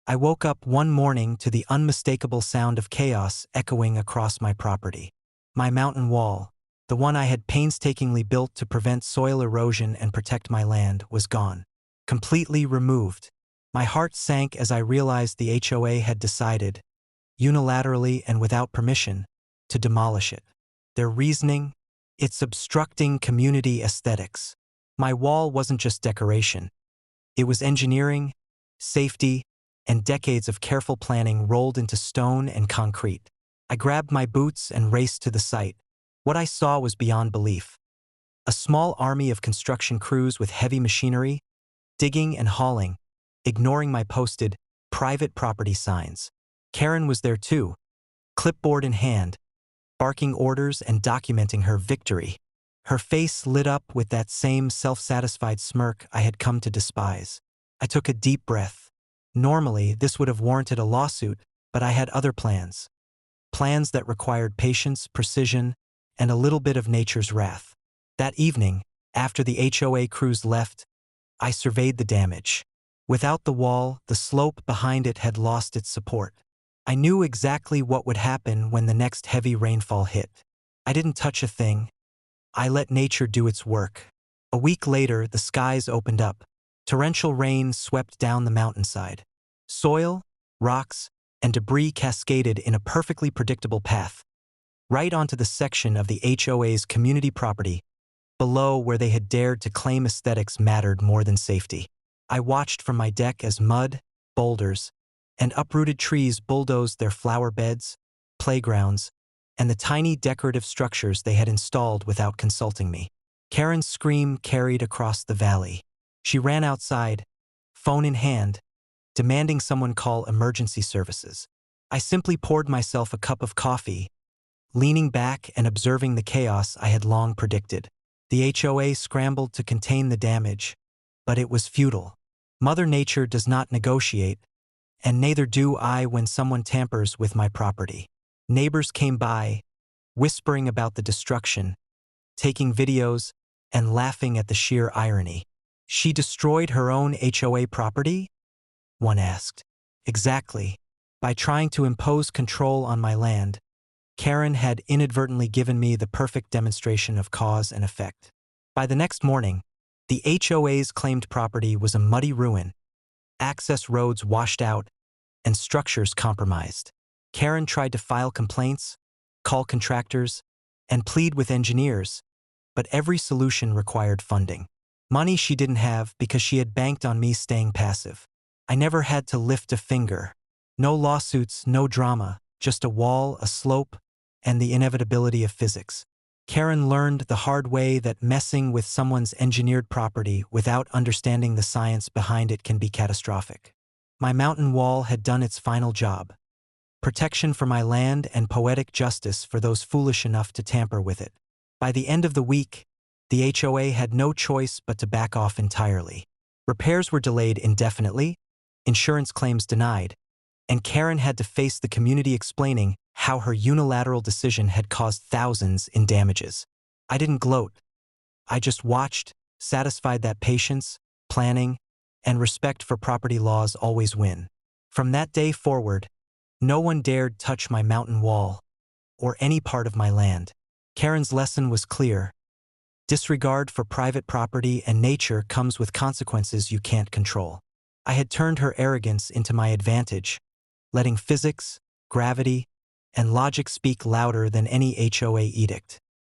I woke up one morning to the unmistakable sound of chaos echoing across my property. My mountain wall, the one I had painstakingly built to prevent soil erosion and protect my land, was gone. Completely removed. My heart sank as I realized the HOA had decided, unilaterally and without permission, to demolish it. Their reasoning? It's obstructing community aesthetics. My wall wasn't just decoration. It was engineering, safety, and decades of careful planning rolled into stone and concrete. I grabbed my boots and raced to the site. What I saw was beyond belief. A small army of construction crews with heavy machinery, digging and hauling, ignoring my posted, private property signs. Karen was there too, clipboard in hand, barking orders and documenting her victory. Her face lit up with that same self-satisfied smirk I had come to despise. I took a deep breath. Normally, this would have warranted a lawsuit, but I had other plans. Plans that required patience, precision, and a little bit of nature's wrath. That evening, after the HOA crews left, I surveyed the damage. Without the wall, the slope behind it had lost its support. I knew exactly what would happen when the next heavy rainfall hit. I didn't touch a thing. I let nature do its work. A week later, the skies opened up. Torrential rain swept down the mountainside. Soil, rocks, and debris cascaded in a perfectly predictable path, right onto the section of the HOA's community property, below where they had dared to claim aesthetics mattered more than safety. I watched from my deck as mud, boulders, and uprooted trees bulldozed their flower beds, playgrounds, and the tiny decorative structures they had installed without consulting me. Karen's scream carried across the valley. She ran outside, phone in hand, demanding someone call emergency services. I simply poured myself a cup of coffee, leaning back and observing the chaos I had long predicted. The HOA scrambled to contain the damage, but it was futile. Mother Nature does not negotiate, and neither do I when someone tampers with my property. Neighbors came by, whispering about the destruction, taking videos, and laughing at the sheer irony. She destroyed her own HOA property? One asked. Exactly. By trying to impose control on my land, Karen had inadvertently given me the perfect demonstration of cause and effect. By the next morning, the HOA's claimed property was a muddy ruin, access roads washed out, and structures compromised. Karen tried to file complaints, call contractors, and plead with engineers, but every solution required funding. Money she didn't have because she had banked on me staying passive. I never had to lift a finger. No lawsuits, no drama, just a wall, a slope, and the inevitability of physics. Karen learned the hard way that messing with someone's engineered property without understanding the science behind it can be catastrophic. My mountain wall had done its final job. Protection for my land and poetic justice for those foolish enough to tamper with it. By the end of the week, the HOA had no choice but to back off entirely. Repairs were delayed indefinitely, insurance claims denied, and Karen had to face the community explaining how her unilateral decision had caused thousands in damages. I didn't gloat. I just watched, satisfied that patience, planning, and respect for property laws always win. From that day forward, no one dared touch my mountain wall or any part of my land. Karen's lesson was clear. Disregard for private property and nature comes with consequences you can't control. I had turned her arrogance into my advantage, letting physics, gravity, and logic speak louder than any HOA edict.